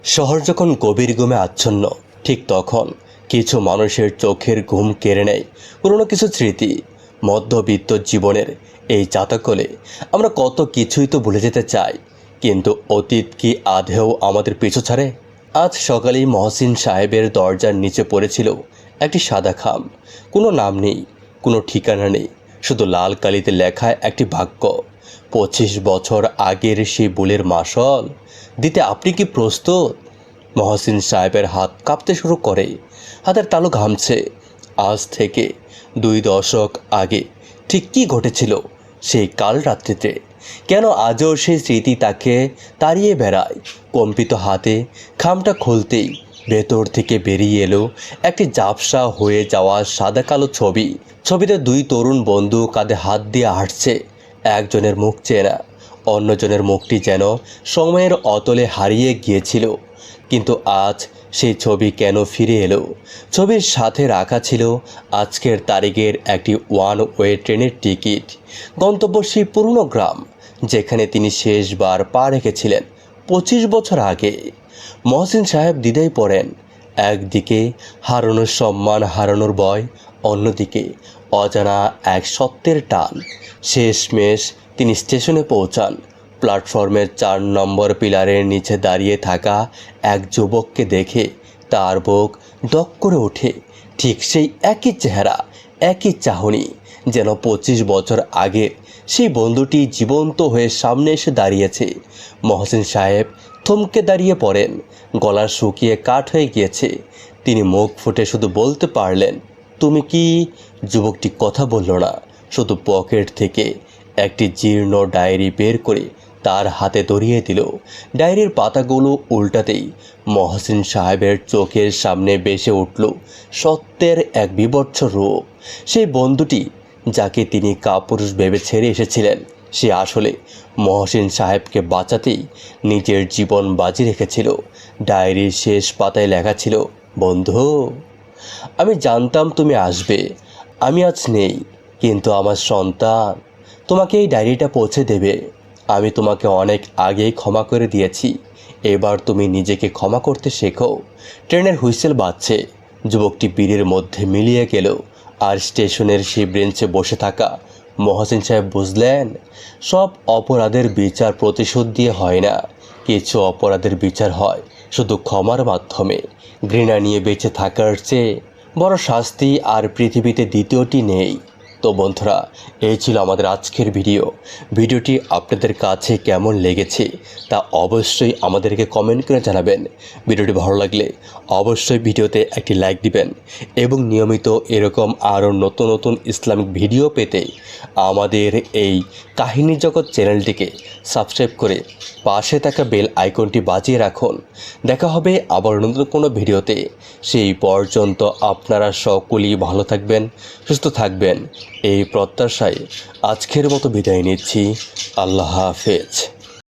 শহর যখন গভীর ঘুমে আচ্ছন্ন, ঠিক তখন কিছু মানুষের চোখের ঘুম কেড়ে নেয় পুরনো কিছু স্মৃতি। মধ্যবিত্ত জীবনের এই চাতকলে আমরা কত কিছুই তো ভুলে যেতে চাই, কিন্তু অতীত কি আদেও আমাদের পিছু ছাড়ে? আজ সকালেই মহসিন সাহেবের দরজার নিচে পড়েছিল একটি সাদা খাম। কোনো নাম নেই, কোনো ঠিকানা নেই, শুধু লাল কালিতে লেখা একটি বাক্য, 25 বছর আগের সেই ভুলের মাসল দিতে আপনি কি প্রস্তুত? মহসিন সাহেবের হাত কাঁপতে শুরু করে, হাতের তালু ঘামছে। আজ থেকে 2 দশক আগে ঠিক কী ঘটেছিল সেই কাল রাত্রিতে? কেন আজও সেই স্মৃতি তাকে তাড়িয়ে বেড়ায়? কম্পিত হাতে খামটা খুলতেই ভেতর থেকে বেরিয়ে এলো একটি ঝাপসা হয়ে যাওয়া সাদা কালো ছবি। ছবিতে 2 তরুণ বন্ধু কাঁধে হাত দিয়ে হাঁটছে। একজনের মুখ চেনা, অন্যজনের মুখটি যেন সময়ের অতলে হারিয়ে গিয়েছিল। কিন্তু আজ সেই ছবি কেন ফিরে এলো? ছবির সাথে রাখা ছিল আজকের তারিখের একটি ওয়ান ওয়ে ট্রেনের টিকিট, গন্তব্য সেই পুরনো গ্রাম যেখানে তিনি শেষবার পা রেখেছিলেন 25 বছর আগে। মহসিন সাহেব দ্বিধায় পড়েন। একদিকে হারানোর সম্মান, হারানোর ভয়, অন্যদিকে অজানা এক সত্যের টান। শেষমেশ তিনি স্টেশনে পৌঁছান। প্ল্যাটফর্মের 4 নম্বর পিলারের নিচে দাঁড়িয়ে থাকা এক যুবককে দেখে তার বুক দক করে ওঠে। ঠিক সেই একই চেহারা, একই চাহনি, যেন 25 বছর আগের সেই বন্ধুটি জীবন্ত হয়ে সামনে এসে দাঁড়িয়েছে। মহসিন সাহেব থমকে দাঁড়িয়ে পড়েন, গলা শুকিয়ে কাঠ হয়ে গিয়েছে। তিনি মুখ ফুটে শুধু বলতে পারলেন, তুমি কি? যুবকটি কথা বলল না, শুধু পকেট থেকে একটি জীর্ণ ডায়েরি বের করে তার হাতে ধরিয়ে দিল। ডায়েরির পাতাগুলো উল্টাতেই মহসিন সাহেবের চোখের সামনে ভেসে উঠল সত্যের এক বিভৎস রূপ। সেই বন্ধুটি যাকে তিনি কাপুরুষ ভেবে ছেড়ে এসেছিলেন, সে আসলে মহসিন সাহেবকে বাঁচাতেই নিজের জীবন বাজি রেখেছিল। ডায়েরির শেষ পাতায় লেখা ছিল, বন্ধু, আমি জানতাম তুমি আসবে। আমি আজ নেই, কিন্তু আমার সন্তান তোমাকে এই ডায়েরিটা পৌঁছে দেবে। আমি তোমাকে অনেক আগেই ক্ষমা করে দিয়েছি, এবার তুমি নিজেকে ক্ষমা করতে শেখো। ট্রেনের হুইসেল বাজছে। যুবকটি ভিড়ের মধ্যে মিলিয়ে গেল, আর স্টেশনের সেই বেঞ্চে বসে থাকা মহসিন সাহেব বুঝলেন, সব অপরাধের বিচার প্রতিশোধ দিয়ে হয় না, কিছু অপরাধের বিচার হয় শুধু ক্ষমার মাধ্যমে। ঘৃণা নিয়ে বেঁচে থাকার চেয়ে বড় শাস্তি আর পৃথিবীতে দ্বিতীয়টি নেই। তো বন্ধুরা, এই ছিল আমাদের আজকের ভিডিওটি আপনাদের কাছে কেমন লেগেছে তা অবশ্যই আমাদেরকে কমেন্ট করে জানাবেন। ভিডিওটি ভালো লাগলে অবশ্যই ভিডিওতে একটি লাইক দিবেন এবং নিয়মিত এরকম আরও নতুন নতুন ইসলামিক ভিডিও পেতে আমাদের এই কাহিনী জগৎ চ্যানেলটিকে সাবস্ক্রাইব করে পাশে থাকা বেল আইকনটি বাজিয়ে রাখুন। দেখা হবে আবার নতুন কোনো ভিডিওতে। সেই পর্যন্ত আপনারা সকলেই ভালো থাকবেন, সুস্থ থাকবেন, এই প্রত্যাশায় আজকের মতো বিদায় নিচ্ছি। আল্লাহ হাফেজ।